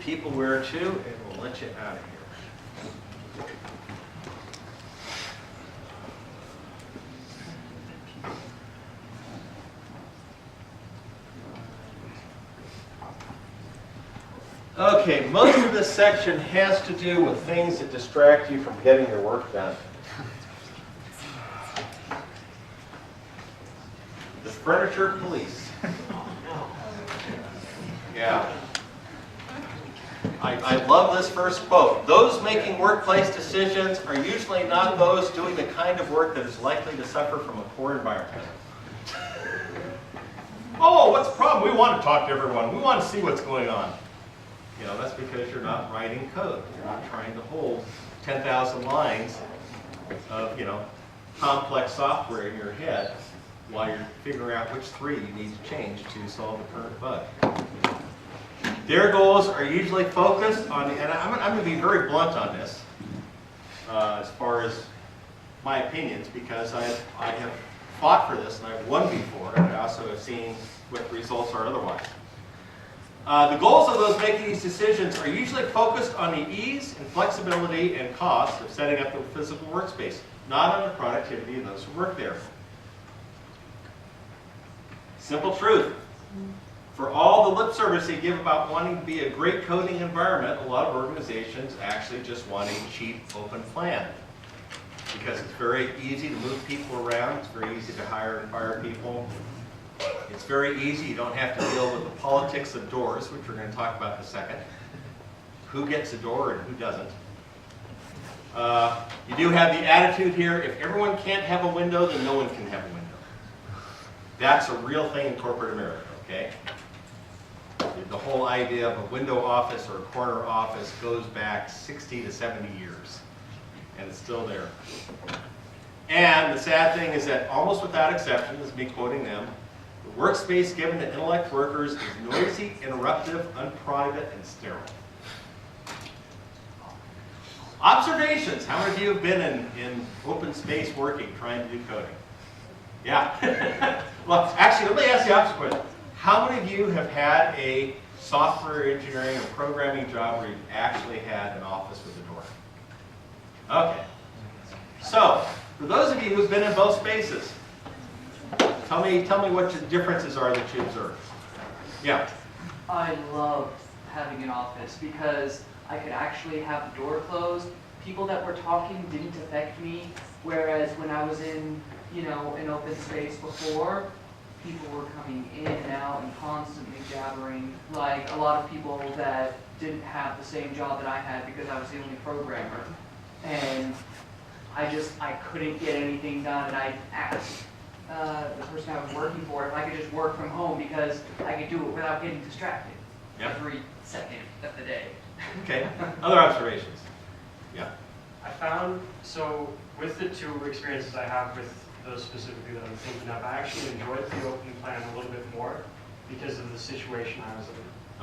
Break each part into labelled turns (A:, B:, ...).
A: Peopleware 2, and we'll let you out of here. Okay, most of this section has to do with things that distract you from getting your work done. The furniture police. Yeah. I love this first quote. Those making workplace decisions are usually not those doing the kind of work that is likely to suffer from a poor environment. Oh, what's the problem? We want to talk to everyone. We want to see what's going on. You know, that's because you're not writing code. You're not trying to hold 10,000 lines of, complex software in your head while you're figuring out which 3 you need to change to solve the current bug. Their goals are usually focused on, and I'm going to be very blunt on this as far as my opinions, because I have fought for this and I've won before, and I also have seen what the results are otherwise. The goals of those making these decisions are usually focused on the ease and flexibility and cost of setting up the physical workspace, not on the productivity of those who work there. Simple truth. For all the lip service they give about wanting to be a great coding environment, a lot of organizations actually just want a cheap open plan. Because it's very easy to move people around, it's very easy to hire and fire people. It's very easy, you don't have to deal with the politics of doors, which we're going to talk about in a second. Who gets a door and who doesn't. You do have the attitude here, if everyone can't have a window, then no one can have a window. That's a real thing in corporate America, okay? The whole idea of a window office or a corner office goes back 60 to 70 years, and it's still there. And the sad thing is that almost without exception, this is me quoting them, the workspace given to intellect workers is noisy, interruptive, unprivate, and sterile. Observations. How many of you have been in open space working, trying to do coding? Yeah. Well, actually, let me ask the opposite question. How many of you have had a software engineering or programming job where you've actually had an office with a door? Okay. So, for those of you who've been in both spaces, tell me what the differences are that you observe. Yeah.
B: I loved having an office because I could actually have the door closed. People that were talking didn't affect me, whereas when I was in, an open space before, people were coming in and out and constantly jabbering, like a lot of people that didn't have the same job that I had because I was the only programmer. And I couldn't get anything done, and I asked the person I was working for if I could just work from home because I could do it without getting distracted every second of the day.
A: Okay. Other observations? Yeah.
C: I found, so with the 2 experiences I have with those specifically that I'm thinking of, I actually enjoyed the open plan a little bit more because of the situation I was in.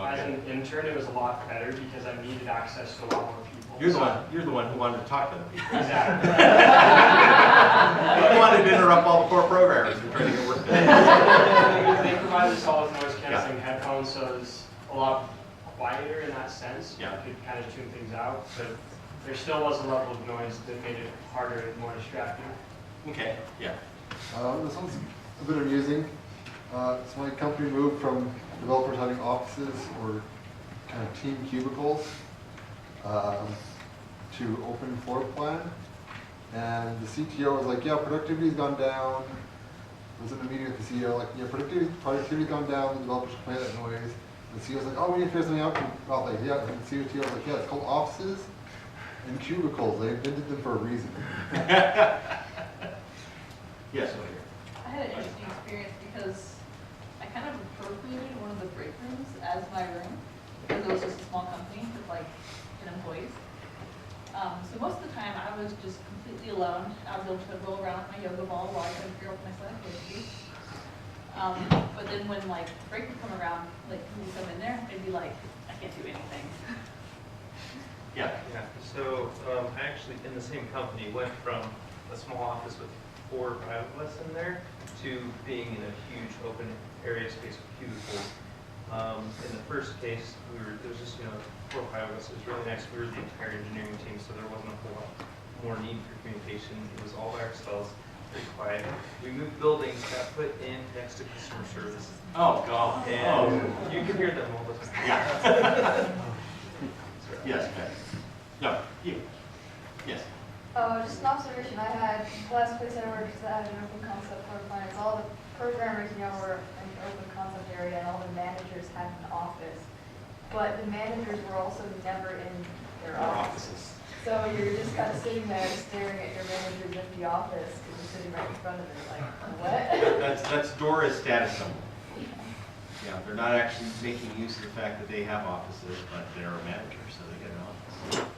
A: Okay.
C: As an intern, it was a lot better because I needed access to a lot more people.
A: You're the one who wanted to talk to the people.
C: Exactly.
A: You wanted to interrupt all the poor programmers who are trying to get work done.
C: They provided solid noise canceling headphones, so it's a lot quieter in that sense.
A: Yeah.
C: You could kind of tune things out, but there still was a level of noise that made it harder and more distracting.
A: Okay, yeah.
D: This one's a bit amusing. So my company moved from developers having offices or kind of team cubicles to open floor plan. And the CTO was like, yeah, productivity's gone down. I was in a meeting with the CEO, like, yeah, productivity's gone down, the developers complain that noise. And the CEO's like, oh, we need to figure something out. Well, like, yeah, and the CTO was like, yeah, it's called offices and cubicles. They invented them for a reason.
A: Yes, over here.
E: I had an interesting experience because I kind of appropriated one of the break rooms as my room because it was just a small company with like 10 employees. So most of the time I was just completely alone. I was able to roll around with my yoga ball while I could figure out my activities. But then when like break would come around, like people would come in there, they'd be like, I can't do anything.
A: Yeah.
F: Yeah. So I actually, in the same company, went from a small office with 4 or 5 of us in there to being in a huge open area space with cubicles. In the first case, there was just, 4 or 5 of us. It was really nice. We were the entire engineering team, so there wasn't a whole lot more need for communication. It was all by ourselves, pretty quiet. We moved buildings, got put in next to customer service.
A: Oh, God.
F: And you can hear them all the time.
A: Yeah. Yes, okay. No, you. Yes.
G: Just an observation I had, the last place I worked, I had an open concept floor plan, is all the programmers, were in the open concept area, and all the managers had an office. But the managers were also never in their offices. So you're just kind of sitting there staring at your manager's empty office, because you're sitting right in front of it, like, what?
A: That's Dora's status symbol. Yeah, they're not actually making use of the fact that they have offices, but they're a manager, so they get an office.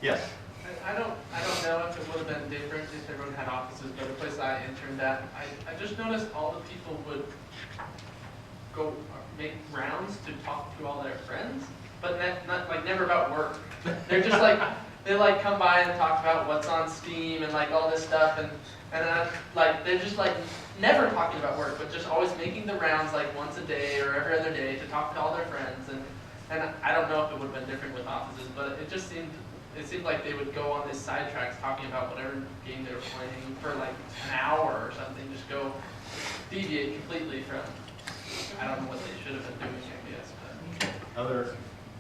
A: Yes.
H: I don't know if it would have been different if everyone had offices, but the place I interned at, I just noticed all the people would go make rounds to talk to all their friends, but not like never about work. They're just like, they like come by and talk about what's on Steam and like all this stuff, and like they're just like never talking about work, but just always making the rounds like once a day or every other day to talk to all their friends. And I don't know if it would have been different with offices, but it just seemed like they would go on these sidetracks talking about whatever game they were playing for like an hour or something, just go deviate completely from, I don't know what they should have been doing, I guess. But.
A: Other,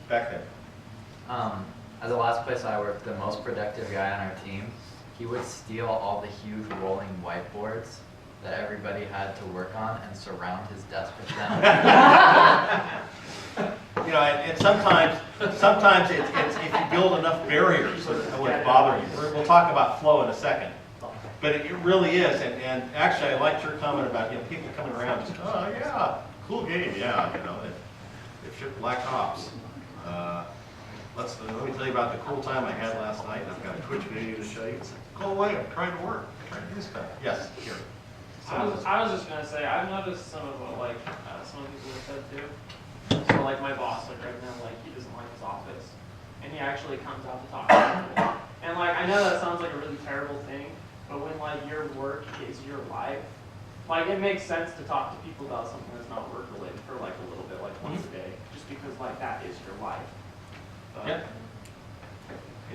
A: back there.
I: At the last place I worked, the most productive guy on our team, he would steal all the huge rolling whiteboards that everybody had to work on and surround his desk with them.
A: And sometimes it's if you build enough barriers, so that wouldn't bother you. We'll talk about flow in a second. But it really is, and actually I liked your comment about, people coming around just, oh yeah, cool game, yeah, they've shipped Black Ops. Let me tell you about the cool time I had last night. I've got a Twitch video to show you. Go away, I'm trying to work, I'm trying to do stuff. Yes, here.
J: I was just gonna say, I've noticed some of what some people have said too. So like my boss, right now, he doesn't like his office, and he actually comes out to talk to people. And I know that sounds like a really terrible thing, but when your work is your life, it makes sense to talk to people about something that's not work related for a little bit, once a day, just because that is your life. But,
A: Yep.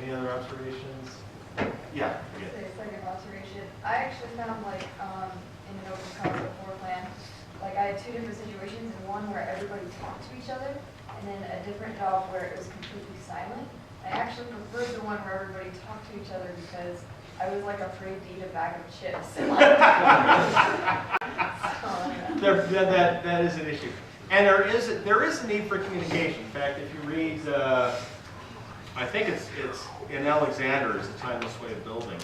A: Any other observations? Yeah.
G: Second observation, I actually found in an open concept floor plan, I had 2 different situations, and one where everybody talked to each other, and then a different job where it was completely silent. I actually preferred the one where everybody talked to each other because I was afraid to eat a bag of chips.
A: That is an issue. And there is a need for communication. In fact, if you read, I think it's in Alexander, is the Timeless Way of Building.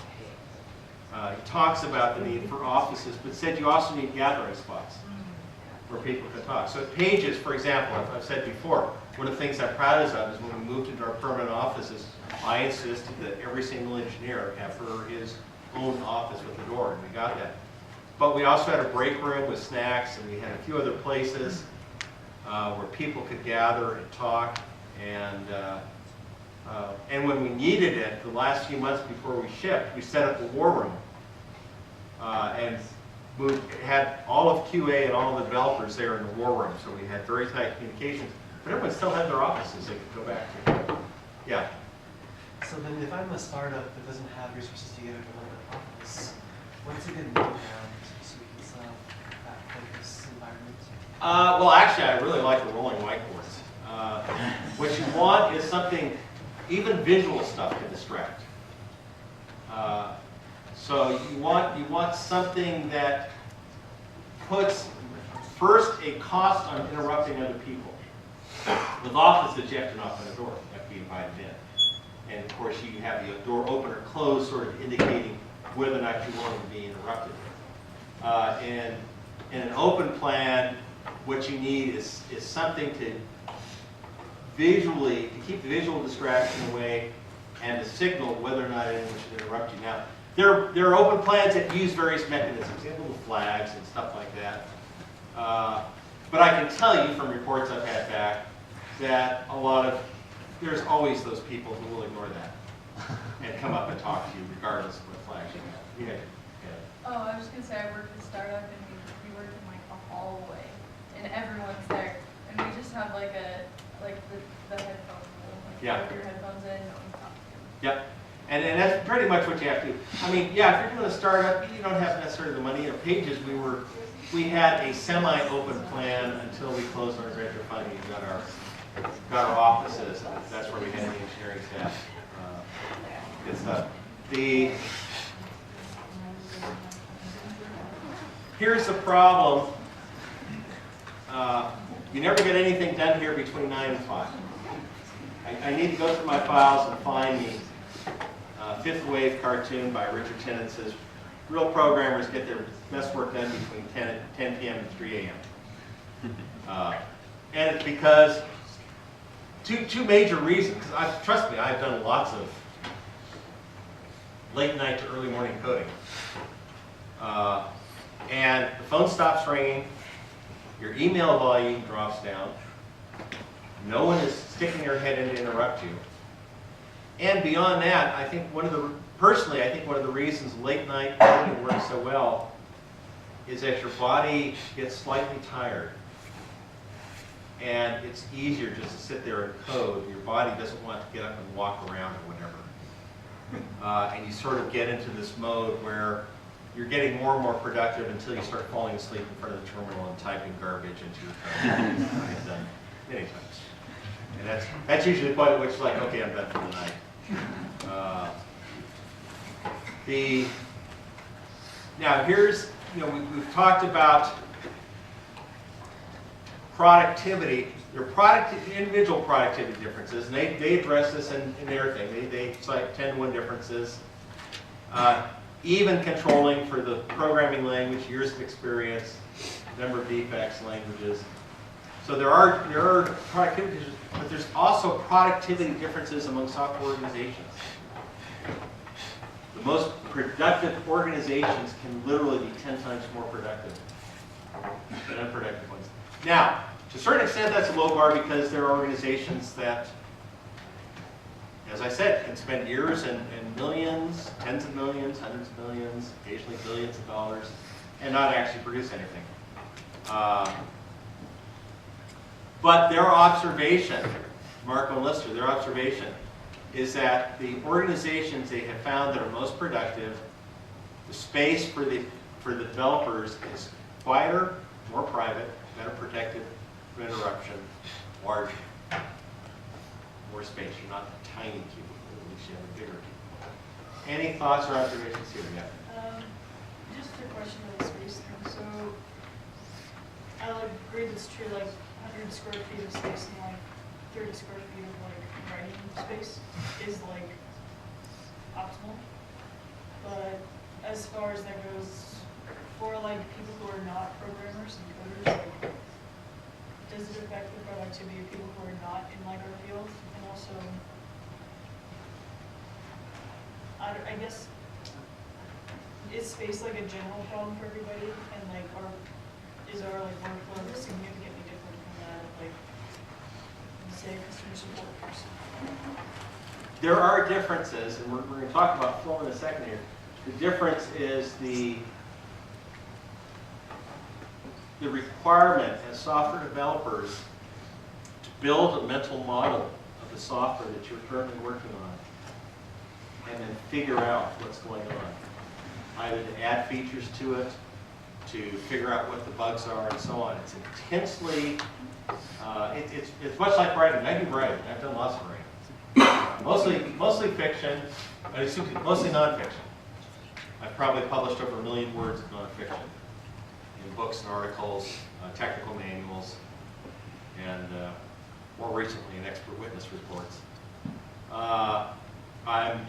A: He talks about the need for offices, but said you also need gathering spots where people can talk. So at Pages, for example, I've said before, one of the things I'm proud of is when we moved into our permanent offices, I insisted that every single engineer have his own office with a door, and we got that. But we also had a break room with snacks, and we had a few other places where people could gather and talk. And when we needed it, the last few months before we shipped, we set up a war room and had all of QA and all the developers there in the war room. So we had very tight communications. But everyone still had their offices they could go back to. Yeah.
K: So then if I'm a startup that doesn't have resources to get into an office, what's a good middle ground so we can set up that focus environment?
A: Well, actually, I really like the rolling whiteboards. What you want is something, even visual stuff can distract. So you want something that puts first a cost on interrupting other people. With offices, you have to knock on the door. You have to be invited in. And of course, you have the door open or closed, sort of indicating whether or not you want to be interrupted. In an open plan, what you need is something to keep the visual distraction away and to signal whether or not anyone should interrupt you. Now, there are open plans that use various mechanisms. They have little flags and stuff like that. But I can tell you from reports I've had back that there's always those people who will ignore that and come up and talk to you regardless of what flags you have. Yeah.
E: Oh, I was just gonna say I worked at a startup and we worked in a hallway and everyone's there and we just have
A: Yeah.
E: Plug your headphones in and talk to them.
A: Yep. And that's pretty much what you have to do. I mean, yeah, if you're doing a startup, you don't have necessarily the money. You know, Pages, we had a semi-open plan until we closed our venture funding and got our offices. That's where we had the engineering staff. Good stuff. Here's the problem. You never get anything done here between 9 and 5. I need to go through my files and find the Fifth Wave cartoon by Richard Tennant. Says real programmers get their best work done between 10 p.m. and 3 a.m. And it's because two major reasons. Because trust me, I've done lots of late night to early morning coding. And the phone stops ringing, your email volume drops down, no one is sticking their head in to interrupt you. And beyond that, I think personally, I think one of the reasons late night coding works so well is that your body gets slightly tired. And it's easier just to sit there and code. Your body doesn't want to get up and walk around or whatever. And you sort of get into this mode where you're getting more and more productive until you start falling asleep in front of the terminal and typing garbage into your code. I've done many times. And that's usually the point at which it's like, okay, I'm done for the night. Now here's, we've talked about productivity. There are individual productivity differences, and they address this in their thing. They cite 10 to 1 differences. Even controlling for the programming language, years of experience, number of defects, languages. So there are productivity, but there's also productivity differences among software organizations. The most productive organizations can literally be 10 times more productive than unproductive ones. Now, to a certain extent, that's a low bar because there are organizations that, as I said, can spend years and millions, tens of millions, hundreds of millions, occasionally billions of dollars, and not actually produce anything. But their observation, Marco and Lister, their observation is that the organizations they have found that are most productive, the space for the developers is quieter, more private, better protected from interruption, larger, more space. You're not a tiny cubicle, at least you have a bigger cubicle. Any thoughts or observations here yet?
L: Just a question of the space thing. So I agree that's true, like 100 square feet of space and like 30 square feet of like writing space is like optimal. But as far as that goes, for like people who are not programmers and coders, like, does it affect the productivity of people who are not in like our field? And also, I guess, is space like a general problem for everybody? And like, is our like workflow significantly different from that of like, say, a customer support person?
A: There are differences, and we're going to talk about flow in a second here. The difference is the requirement as software developers to build a mental model of the software that you're currently working on and then figure out what's going on. Either to add features to it, to figure out what the bugs are, and so on. It's intensely, it's much like writing. I do writing. I've done lots of writing. Mostly fiction, mostly nonfiction. I've probably published over 1 million words of nonfiction in books and articles, technical manuals, and more recently in expert witness reports. I'm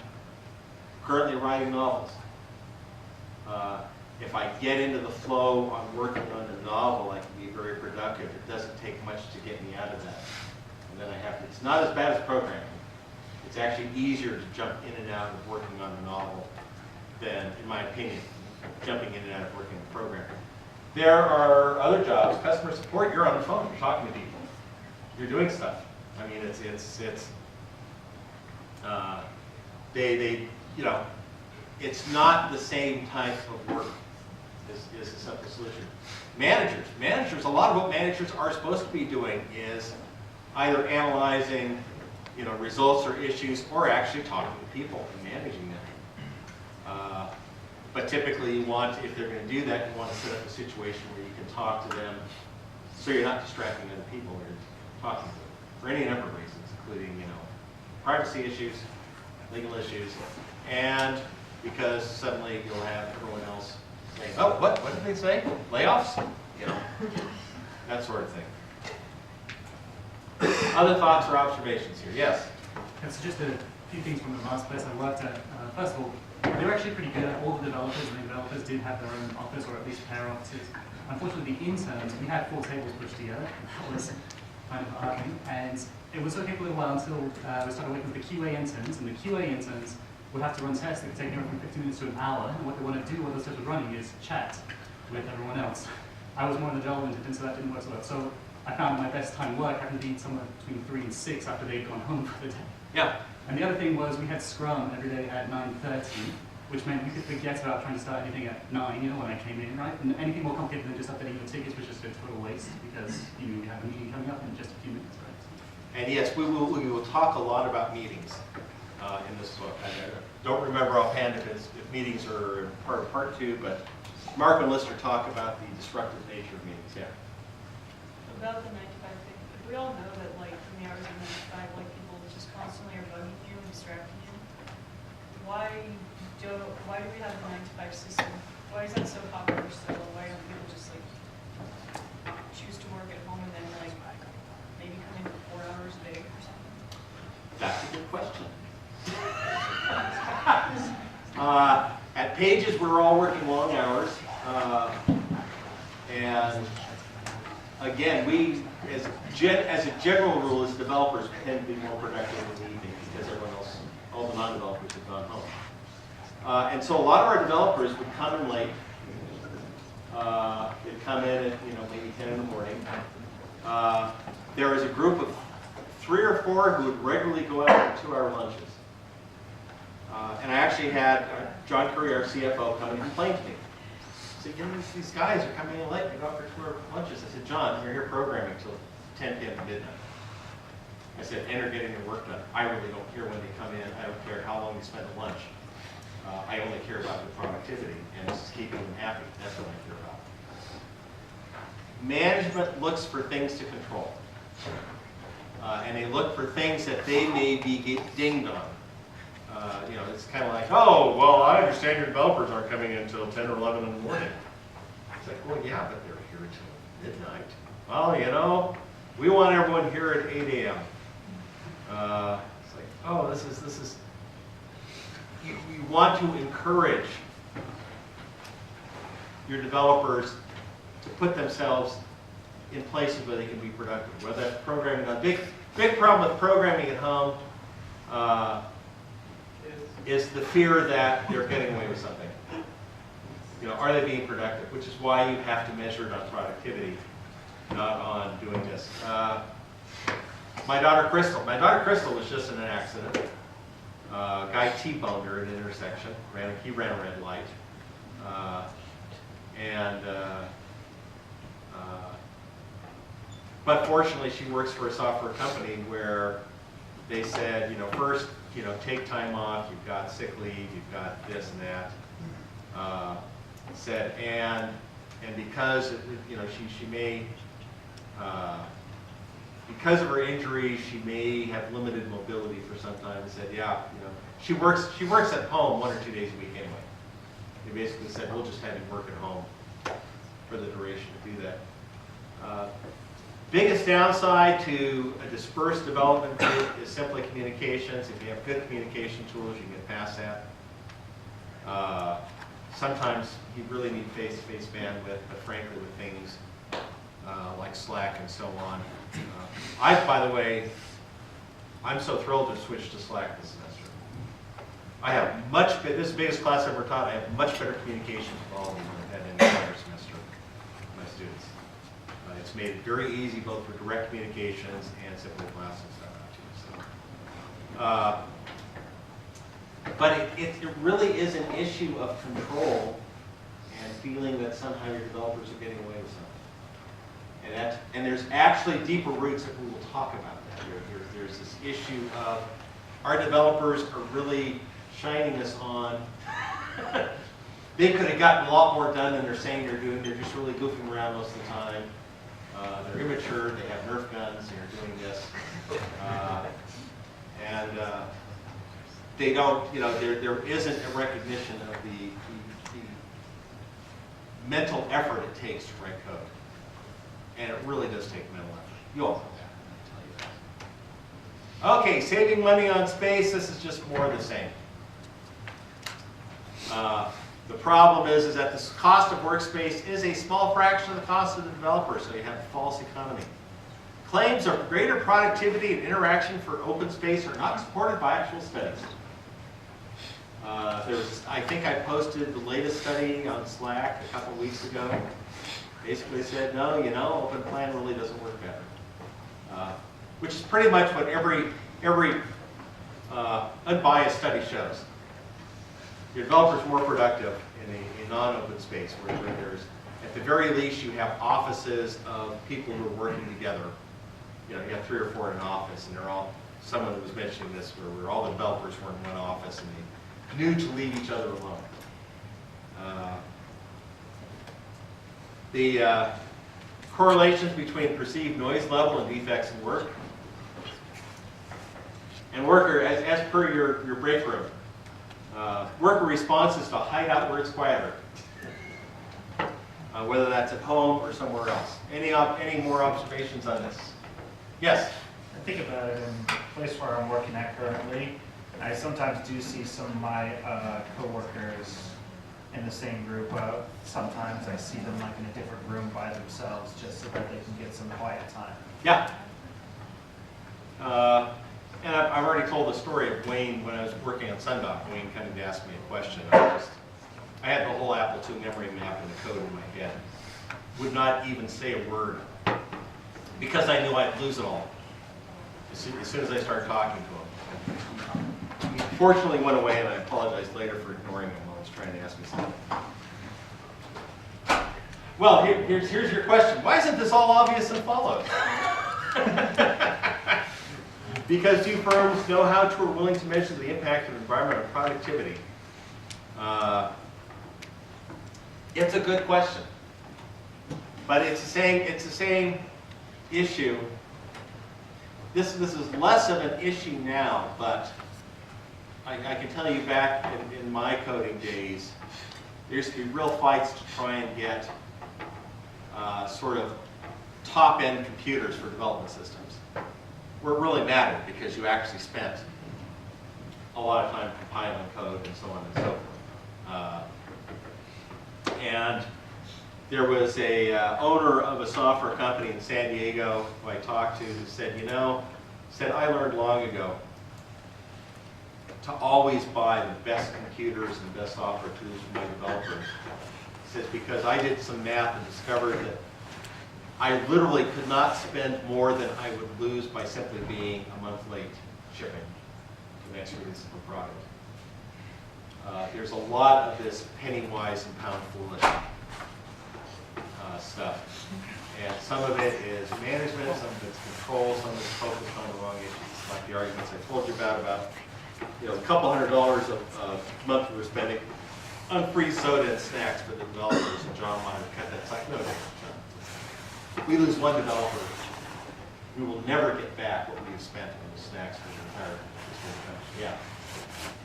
A: currently writing novels. If I get into the flow on working on a novel, I can be very productive. It doesn't take much to get me out of that. And then I have to, it's not as bad as programming. It's actually easier to jump in and out of working on a novel than, in my opinion, jumping in and out of working on programming. There are other jobs, customer support, you're on the phone, you're talking to people. You're doing stuff. I mean, it's not the same type of work is a simple solution. Managers, a lot of what managers are supposed to be doing is either analyzing results or issues, or actually talking to people and managing them. But typically you want, if they're going to do that, you want to set up a situation where you can talk to them so you're not distracting other people when you're talking to them for any number of reasons, including, privacy issues, legal issues, and because suddenly you'll have everyone else saying, oh, what did they say? Layoffs? That sort of thing. Other thoughts or observations here? Yes?
M: And so just a few things from the last place I worked at. First of all, they were actually pretty good. All the developers and the developers did have their own office, or at least pair offices. Unfortunately, the interns, we had 4 tables pushed together. That was kind of arguing. And it was okay for a little while until we started working with the QA interns. And the QA interns would have to run tests that could take anywhere from 15 minutes to an hour. And what they want to do while those tests are running is chat with everyone else. I was more in the development, and so that didn't work so well. So I found my best time work happened to be somewhere between 3 and 6 after they'd gone home for the day.
A: Yeah.
M: And the other thing was we had Scrum every day at 9:30, which meant we could forget about trying to start anything at 9, when I came in, right? And anything more complicated than just updating the tickets was just a total waste because we have a meeting coming up in just a few minutes, right?
A: And yes, we will talk a lot about meetings in this book. I don't remember offhand if meetings are part 2, but Mark and Lister talk about the disruptive nature of meetings. Yeah.
L: About the 9 to 5 thing, if we all know that like from the hours of 9 to 5, like people just constantly are bugging you and distracting you, why do we have the 9 to 5 system? Why is that so popular still? Why don't people just like choose to work at home and then like maybe come in for 4 hours a day or something?
A: That's a good question. At Pages, we're all working long hours, and again, we, as a general rule, as developers, tend to be more productive in the evening because everyone else, all the non-developers, have gone home. And so a lot of our developers would come in late. They'd come in at maybe 10 in the morning. There was a group of 3 or 4 who would regularly go out for 2-hour lunches. And I actually had John Curry, our CFO, come and complain to me. He said, these guys are coming in late. They go out for 2-hour lunches. I said, John, you're here programming till 10 p.m. to midnight. I said, and they're getting their work done. I really don't care when they come in. I don't care how long they spend at lunch. I only care about their productivity, and this is keeping them happy. That's what I care about. Management looks for things to control. And they look for things that they may be dinged on. It's kind of like, oh, well, I understand your developers aren't coming in until 10 or 11 in the morning. It's like, well, yeah, but they're here until midnight. Well, we want everyone here at 8 a.m. It's like, oh, this is. You want to encourage your developers to put themselves in places where they can be productive, whether that's programming. A big problem with programming at home is the fear that they're getting away with something. Are they being productive? Which is why you have to measure it on productivity, not on doing this. My daughter Crystal was just in an accident. Guy T-boned her at an intersection. He ran a red light. But fortunately, she works for a software company where they said, first, take time off. You've got sick leave. You've got this and that. And because she may. Because of her injury, she may have limited mobility for some time. They said, yeah, she works at home 1 or 2 days a week anyway. They basically said, we'll just have you work at home for the duration to do that. Biggest downside to a dispersed development group is simply communications. If you have good communication tools, you can get past that. Sometimes you really need face-to-face bandwidth, but frankly with things like Slack and so on. By the way, I'm so thrilled to switch to Slack this semester. I have this is the biggest class I've ever taught. I have much better communication with all of you than I've had in the entire semester with my students. It's made it very easy both for direct communications and simple class and stuff too. But it really is an issue of control and feeling that somehow your developers are getting away with something. And there's actually deeper roots that we will talk about that. There's this issue of our developers are really shining us on. They could have gotten a lot more done than they're saying they're doing. They're just really goofing around most of the time. They're immature. They have Nerf guns. They're doing this. They don't, there isn't a recognition of the mental effort it takes to write code. And it really does take mental effort. You all know that, I tell you that. Okay, saving money on space. This is just more of the same. The problem is that the cost of workspace is a small fraction of the cost of the developer, so you have a false economy. Claims of greater productivity and interaction for open space are not supported by actual studies. I think I posted the latest study on Slack a couple weeks ago. Basically said, no, open plan really doesn't work better. Which is pretty much what every unbiased study shows. Your developer's more productive in a non-open space where there's, at the very least, you have offices of people who are working together. You have 3 or 4 in an office, and they're all, someone was mentioning this, where all the developers were in one office, and they knew to leave each other alone. The correlations between perceived noise level and defects in work. And worker, as per your break room, worker responses to hideout where it's quieter. Whether that's at home or somewhere else. Any more observations on this? Yes?
N: I think about it in the place where I'm working at currently. I sometimes do see some of my coworkers in the same group. Sometimes I see them like in a different room by themselves just so that they can get some quiet time.
A: Yeah. And I've already told the story of Wayne when I was working on Sundock. Wayne kind of asked me a question. I had the whole Apple II memory map and the code in my head. Would not even say a word because I knew I'd lose it all as soon as I started talking to him. He fortunately went away, and I apologized later for ignoring him while he was trying to ask me something. Well, here's your question. Why isn't this all obvious and followed? Because few firms know how to or are willing to measure the impact of environmental productivity. It's a good question, but it's the same issue. This is less of an issue now, but I can tell you back in my coding days, there used to be real fights to try and get sort of top-end computers for development systems, where it really mattered because you actually spent a lot of time compiling code and so on and so forth. And there was a owner of a software company in San Diego who I talked to who said, I learned long ago to always buy the best computers and best software tools for my developers. He says, because I did some math and discovered that I literally could not spend more than I would lose by simply being a month late shipping to the next release of a product. There's a lot of this penny wise and pound foolish stuff. And some of it is management, some of it's control, some of it's focused on the wrong issues, like the arguments I told you about a couple $100 a month we were spending on free soda and snacks for the developers, and John wanted to cut that. It's like, no, we lose one developer, we will never get back what we've spent on the snacks for the entire country. Yeah.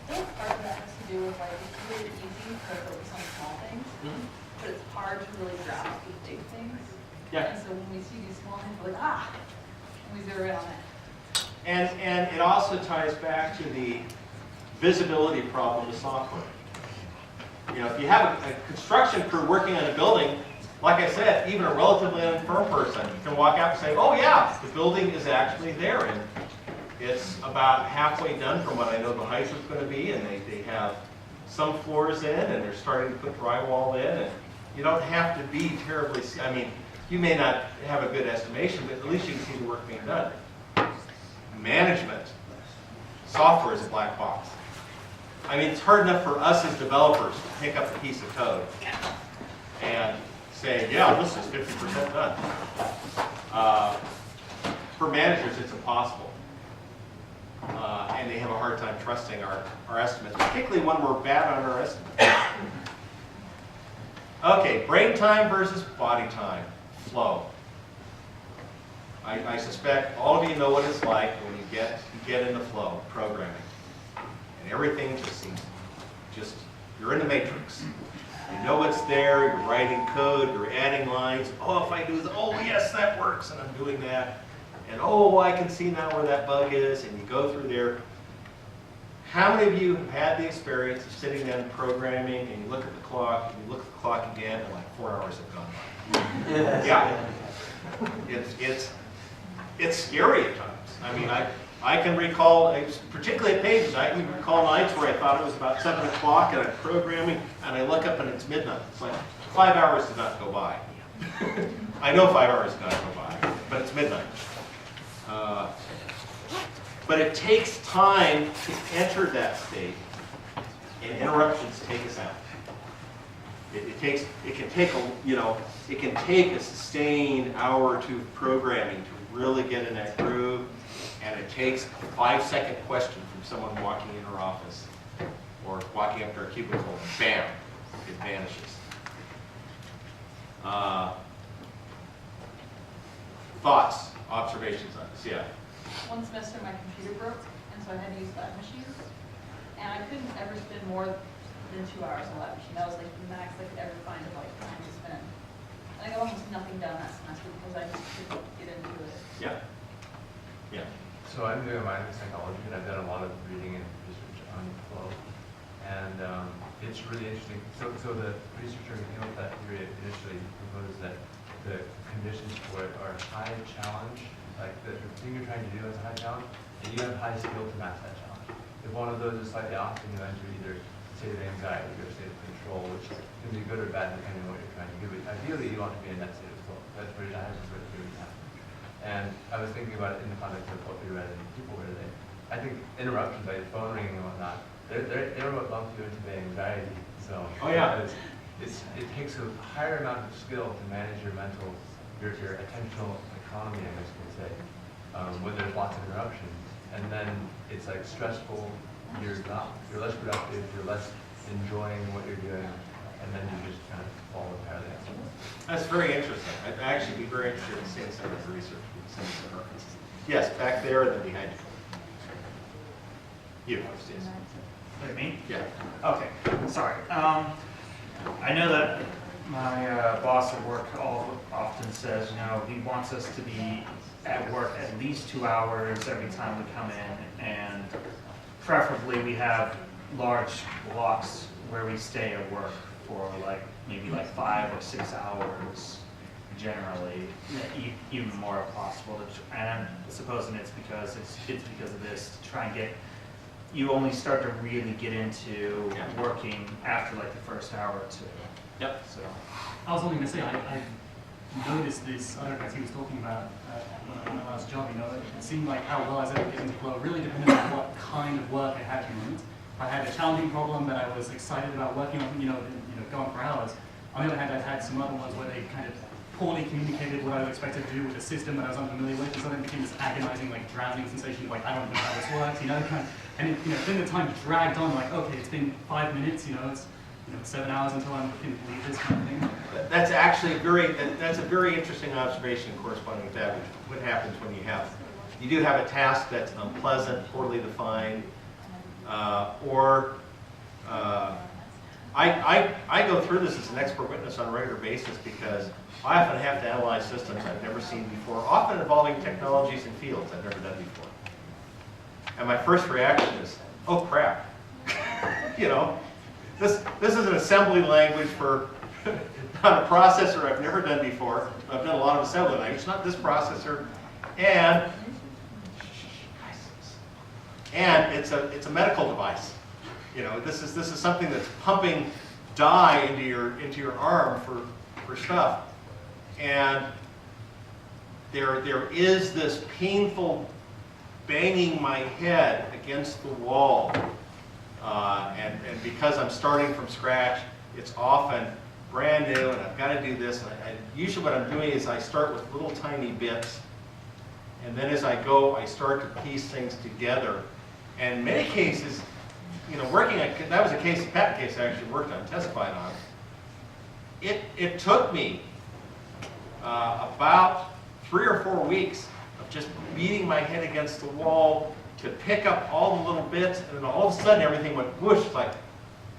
E: I think part of that has to do with it's really easy to focus on small things, but it's hard to really grasp the big things.
A: Yeah.
E: And so when we see these small things, we're like, and we zero in on it.
A: And it also ties back to the visibility problem of software. If you have a construction crew working on a building, like I said, even a relatively uninformed person can walk out and say, oh yeah, the building is actually there, and it's about halfway done from what I know the height is going to be, and they have some floors in, and they're starting to put drywall in, and you don't have to be terribly, you may not have a good estimation, but at least you can see the work being done. Management, software is a black box. It's hard enough for us as developers to pick up a piece of code and say, yeah, this is 50% done. For managers, it's impossible. And they have a hard time trusting our estimates, particularly when we're bad on our estimates. Okay, brain time versus body time, flow. I suspect all of you know what it's like when you get in the flow, programming. And everything just seems, you're in the matrix. You know it's there, you're writing code, you're adding lines. Oh, if I do this, oh yes, that works, and I'm doing that. And oh, I can see now where that bug is, and you go through there. How many of you have had the experience of sitting down and programming, and you look at the clock, and you look at the clock again, and like 4 hours have gone by? Yeah. It's scary at times. I mean, I can recall, particularly at Pages, I can recall nights where I thought it was about 7 o'clock and I'm programming and I look up and it's midnight. It's like 5 hours did not go by. I know 5 hours did not go by, but it's midnight. But it takes time to enter that state, and interruptions take us out. It can take a sustained hour or two of programming to really get in that groove, and it takes a 5-second question from someone walking in our office or walking up to our cubicle, and bam, it vanishes. Thoughts, observations on this? Yeah.
E: One semester my computer broke, and so I had to use lab machines. And I couldn't ever spend more than 2 hours on a lab machine. That was like the max I could ever find of like time to spend. And I got almost nothing done that semester because I just couldn't get into it.
A: Yeah. Yeah.
O: So I'm doing a minor in psychology, and I've done a lot of reading and research on flow. And it's really interesting. So the researcher who came up with that theory initially proposed that the conditions for it are high challenge, like the thing you're trying to do is a high challenge, and you have high skill to match that challenge. If one of those is slightly off, then you enter either a state of anxiety or a state of control, which can be good or bad depending on what you're trying to do. But ideally, you want to be in that state of flow. That's where that happens with theory happen. And I was thinking about it in the context of what we read in Peopleware today. I think interruptions, like phone ringing and whatnot, they're what bump you into the anxiety zone.
A: Oh yeah.
O: It takes a higher amount of skill to manage your mental, your attentional economy, I guess you could say, when there's lots of interruptions. And then it's like stressful, you're less productive, you're less enjoying what you're doing, and then you just kind of fall entirely out.
A: That's very interesting. I'd actually be very interested in seeing some of the research with some of the references. Yes, back there and then behind you. You, Stacey.
N: Like me?
A: Yeah.
N: Okay, sorry. I know that my boss at work often says, he wants us to be at work at least 2 hours every time we come in, and preferably we have large blocks where we stay at work for maybe 5 or 6 hours generally, even more if possible. And I'm supposing it's because of this, to try and get, you only start to really get into working after the first hour or two.
A: Yep.
N: So
M: I was only going to say, I noticed this, I don't know if he was talking about my last job, it seemed like how well I was able to get into flow really depended on what kind of work I had to do. If I had a challenging problem that I was excited about working on, going for hours. On the other hand, I've had some other ones where they kind of poorly communicated what I was expected to do with a system that I was unfamiliar with, and so then it became this agonizing, drowning sensation of I don't know how this works, and then the time dragged on, okay, it's been 5 minutes, it's 7 hours until I'm looking to leave this kind of thing.
A: That's actually that's a very interesting observation corresponding with that, what happens when you do have a task that's unpleasant, poorly defined, I go through this as an expert witness on a regular basis because I often have to analyze systems I've never seen before, often involving technologies and fields I've never done before. And my first reaction is, oh crap, this is an assembly language for not a processor I've never done before. I've done a lot of assembly language, not this processor, and it's a medical device. This is something that's pumping dye into your arm for stuff, and there is this painful banging my head against the wall, and because I'm starting from scratch, it's often brand new and I've got to do this. And usually what I'm doing is I start with little tiny bits. And then as I go, I start to piece things together. And in many cases, you know, that was a case, a patent case I actually worked on, testified on. It took me about 3 or 4 weeks of just beating my head against the wall to pick up all the little bits, and then all of a sudden everything went whoosh, like,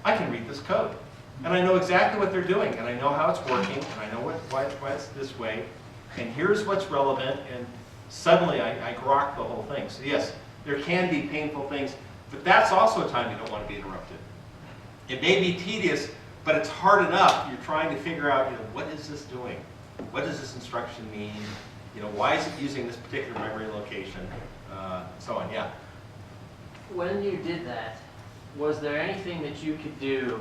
A: I can read this code. And I know exactly what they're doing, and I know how it's working, and I know why it's this way, and here's what's relevant, and suddenly I grok the whole thing. So yes, there can be painful things, but that's also a time you don't want to be interrupted. It may be tedious, but it's hard enough. You're trying to figure out, you know, what is this doing? What does this instruction mean? You know, why is it using this particular memory location? So on, yeah.
J: When you did that, was there anything that you could do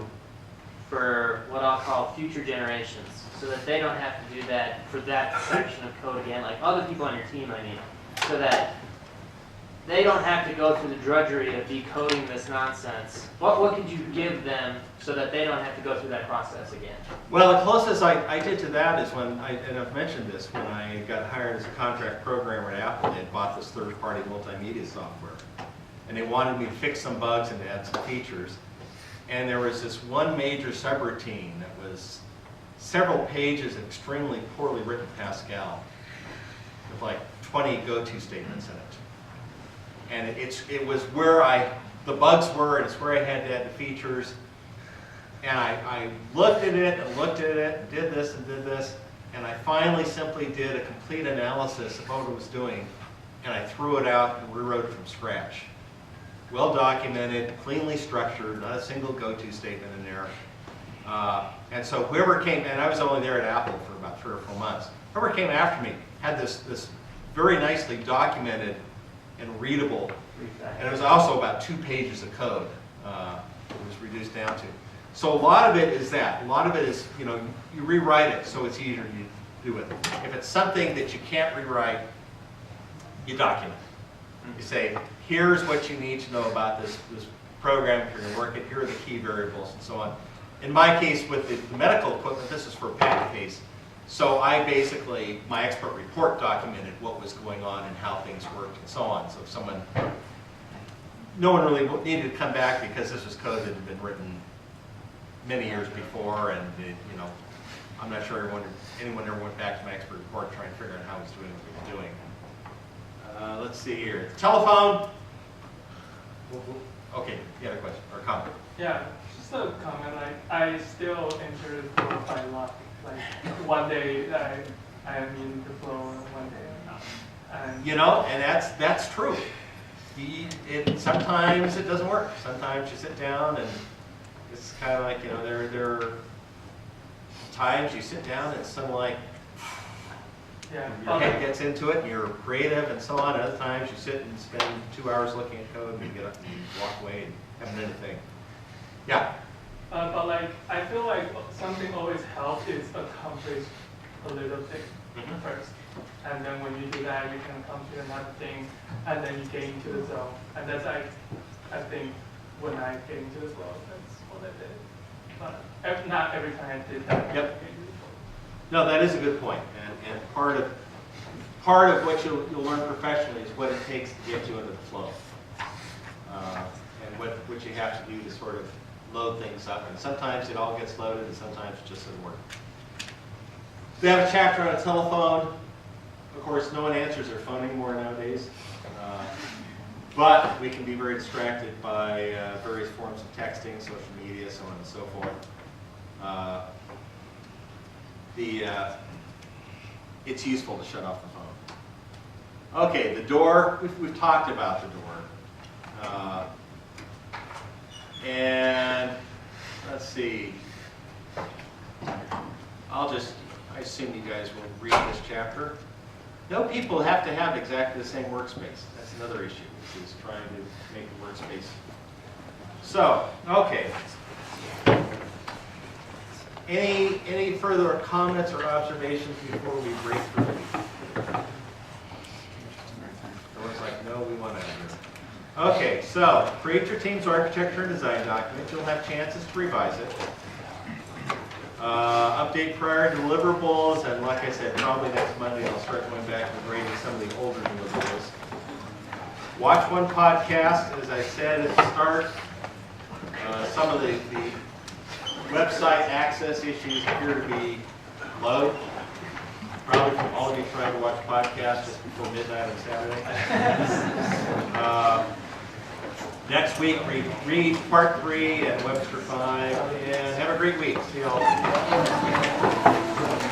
J: for what I'll call future generations, so that they don't have to do that for that section of code again, like other people on your team, I mean, so that they don't have to go through the drudgery of decoding this nonsense? What could you give them so that they don't have to go through that process again?
A: Well, the closest I did to that is when and I've mentioned this, when I got hired as a contract programmer at Apple. They had bought this third-party multimedia software, and they wanted me to fix some bugs and to add some features. And there was this one major subroutine that was several pages of extremely poorly written Pascal with like 20 go-to statements in it. And it was where the bugs were, and it's where I had to add the features. And I looked at it and looked at it and did this and did this, and I finally simply did a complete analysis of what it was doing, and I threw it out and rewrote it from scratch. Well documented, cleanly structured, not a single go-to statement in there. And so whoever came, and I was only there at Apple for about 3 or 4 months, whoever came after me had this very nicely documented and readable, and it was also about 2 pages of code it was reduced down to. So a lot of it is that. A lot of it is, you know, you rewrite it so it's easier to do it. If it's something that you can't rewrite, you document. You say, here's what you need to know about this program if you're going to work it, here are the key variables and so on. In my case with the medical equipment, this is for a patent case. So I basically, my expert report documented what was going on and how things worked and so on. So if no one really needed to come back because this was code that had been written many years before, and you know, I'm not sure anyone ever went back to my expert report trying to figure out how he was doing what he was doing. Let's see here. Telephone. Okay, you had a question or a comment?
P: Yeah, just a comment. I still enter the flow quite a lot. Like one day I am in the flow, and one day I'm not. And
A: you know, and that's true. Sometimes it doesn't work. Sometimes you sit down and it's kind of like, you know, there are times you sit down and it's something like, your head gets into it and you're creative and so on. Other times you sit and spend 2 hours looking at code and you get up and you walk away and haven't done anything. Yeah?
P: but like, I feel like something always helps is accomplish a little thing first. And then when you do that, you can come to another thing, and then you get into the zone. And that's like, I think, when I get into the flow, that's what I did. But not every time I did that.
A: Yep. No, that is a good point. And part of what you'll learn professionally is what it takes to get you into the flow. And what you have to do to sort of load things up. And sometimes it all gets loaded, and sometimes it just doesn't work. We have a chapter on a telephone. Of course, no one answers their phone anymore nowadays. But we can be very distracted by various forms of texting, social media, so on and so forth. It's useful to shut off the phone. Okay, the door. We've talked about the door. And let's see. I assume you guys will read this chapter. No people have to have exactly the same workspace. That's another issue, which is trying to make the workspace. So, okay. Any further comments or observations before we break through? It looks like no, we want to have here. Okay, so create your team's architecture and design document. You'll have chances to revise it. Update prior deliverables, and like I said, probably next Monday I'll start going back and grading some of the older deliverables. Watch One podcast, as I said at the start, some of the website access issues appear to be low. Probably from all of you trying to watch podcasts just before midnight on Saturday. Next week, read Part 3 and Webster 5, and have a great week. See y'all.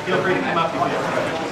A: Feel free to come up and get